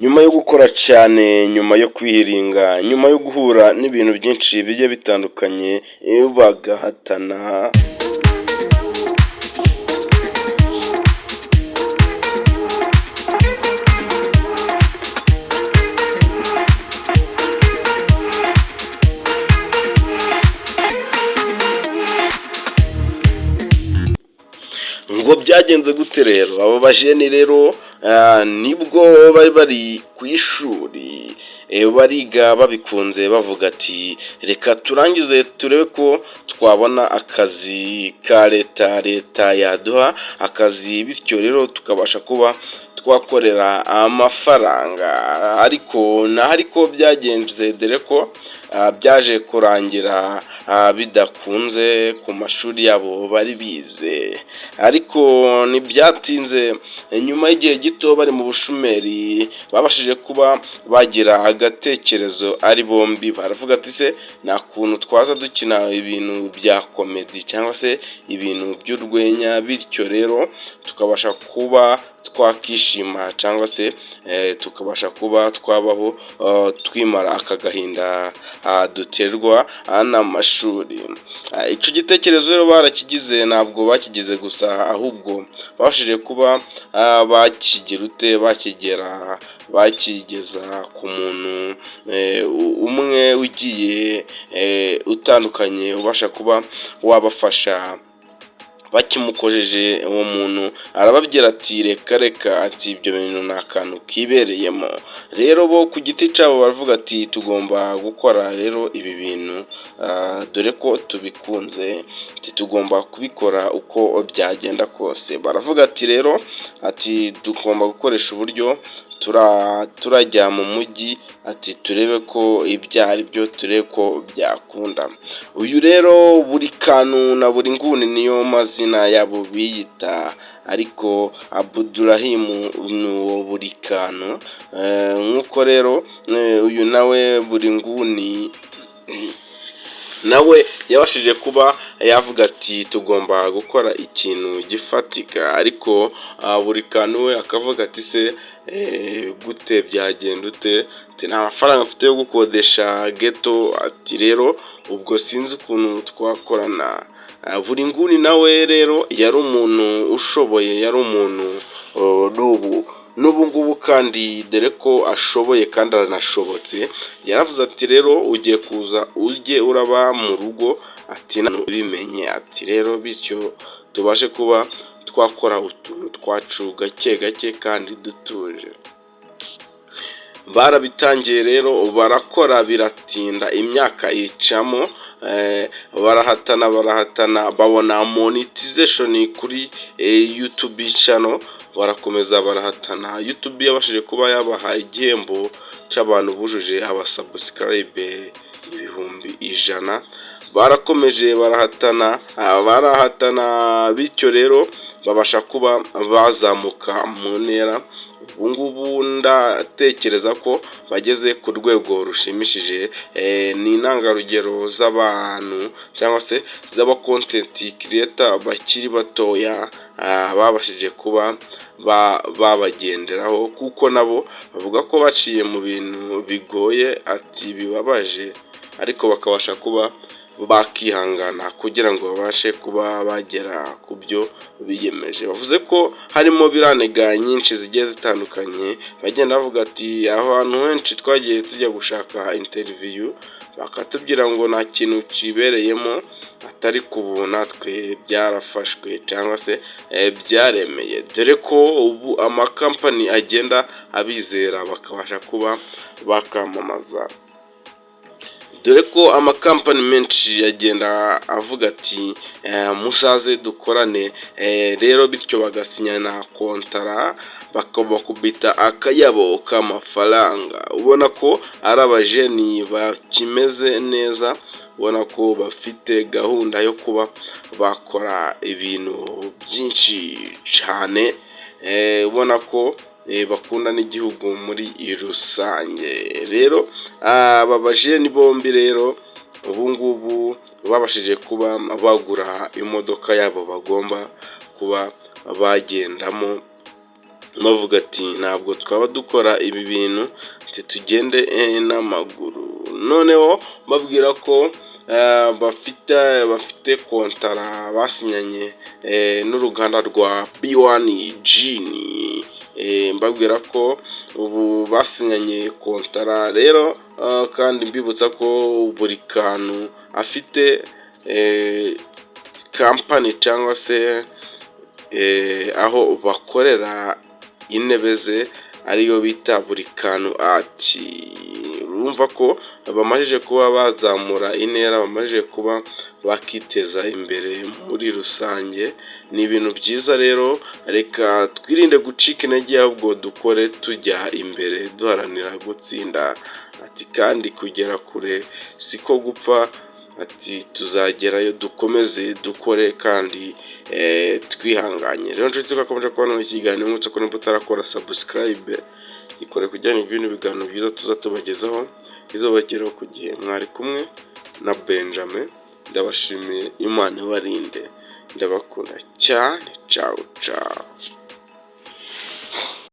Nyuma yo gukora cyane, nyuma yo kwiringa, nyuma yo guhura n'ibintu byinshi bigiye bitandukanye, bagahatana. Ngo byagenze gute rero? Abo bajeni rero nibwo bari bari ku ishuri bariga babikunze bavuga ati reka turangize turebe ko twabona akazi ka leta yaduha akazi, bityo rero tukabasha kuba twakorera amafaranga. Ariko byagenze dore ko byaje kurangira bidakunze ku mashuri yabo bari bize, ariko ntibyatinze nyuma y'igihe gito bari mu bushomeri babashije kuba bagira agatekerezo ari bombi, baravuga ati se nta kuntu twaza dukina ibintu bya komedi cyangwa se ibintu by'urwenya, bityo rero tukabasha kuba twakishima cyangwa se tukabasha kuba twabaho twimara aka gahinda duterwa n'amashuri. Icyo gitekerezo rero barakigize, ntabwo bakigize gusa ahubwo babashije kuba bakigeza ku muntu umwe ugiye utandukanye ubasha kuba wabafasha. Bakimukojeje uwo muntu arababwira ati reka ati ibyo bintu ni akantu kibereyemo. Rero bo ku giti cyabo baravuga ati tugomba gukora rero ibi bintu dore ko tubikunze, tugomba kubikora uko byagenda kose. Baravuga ati rero ati tugomba gukoresha uburyo turajya mu mujyi ati turebe ko ibyo ari byo, turebe ko byakunda. Uyu rero buri kantu na buri nguni niyo mazina yabo biyita, ariko Abudurahimu ni uwo buri kantu. Nk'uko rero uyu nawe buri nguni nawe yabashije kuba yavuga ati tugomba gukora ikintu gifatika, ariko buri kantu we akavuga ati se gute byagenda ute, nta mafaranga afite yo gukodesha geto, ati rero ubwo sinzi ukuntu twakorana. Buri nguni nawe rero yari umuntu ushoboye, yari umuntu n'ubu ngubu kandi dore ko ashoboye kandi aranashobotse. Yaravuze ati rero ugiye kuza ujye uraba mu rugo ati bimenye, ati rero bityo tubashe kuba twakora utuntu twacu gake gake kandi dutuje. Barabitangiye rero barakora biratinda, imyaka yicamo, barahatana babona monetization kuri YouTube channel, barakomeza barahatana. YouTube yabashije kuba yabaha igihembo cy'abantu bujuje abasubscribe 100,000. Barakomeje barahatana bityo rero babasha kuba bazamuka mu ntera. Ubu ngubu ndatekereza ko bageze ku rwego rushimishije. Ni intangarugero z'abantu cyangwa se z'aba content creator bakiri batoya babashije kuba babagenderaho, kuko nabo bavuga ko baciye mu bintu bigoye ati bibabaje, ariko bakabasha kuba bakihangana kugira ngo babashe kuba bagera ku byo biyemeje. Bavuze ko harimo biranega nyinshi zigiye zitandukanye, bagenda bavuga ati ahantu henshi twagiye tujya gushaka interview bakatubwira ngo nta kintu kibereyemo, atari ku ubu natwe byarafashwe cyangwa se byaremeye, dore ko ubu amakampani agenda abizera bakabasha kuba bakamamaza. Dore ko amakampani menshi agenda avuga ati musaze dukorane, rero bityo bagasinyana kontara bakabakubita akayabo k'amafaranga. Ubona ko ari abajeni bakimeze neza, ubona ko bafite gahunda yo kuba bakora ibintu byinshi cyane, ubona ko bakunda n'igihugu muri rusange. Rero aba bajeni bombi rero ubu ngubu babashije kuba bagura imodoka yabo bagomba kuba bagendamo, bavuga ati ntabwo twaba dukora ibi bintu tugende n'amaguru. Noneho babwira ko bafite kontara basinyanye n'uruganda rwa B1 Gin, mbabwira ko ubu basinyanye kontara rero, kandi mbibutsa ko buri kantu afite kampani cyangwa se aho bakorera intebe ze ariyo bita buri kantu ati. Urumva ko bamajije kuba bazamura intera, bamajije kuba bakiteza imbere muri rusange. Ni ibintu byiza rero, reka twirinde gucika intege ahubwo dukore tujya imbere duharanira gutsinda ati, kandi kugera kure siko gupfa ati, tuzagerayo dukomeze dukore kandi twihanganye. Rero nshuti twakomeje kubona mu kiganiro, nk'utse ko nimba utarakora subscribe ikore kugira ngo ibintu biganiro byiza tuza tubagezaho izobageraho ku gihe. Mwari kumwe na Benjamin, ndabashimiye, Imana ibarinde, ndabakunda cyane, ciao ciao.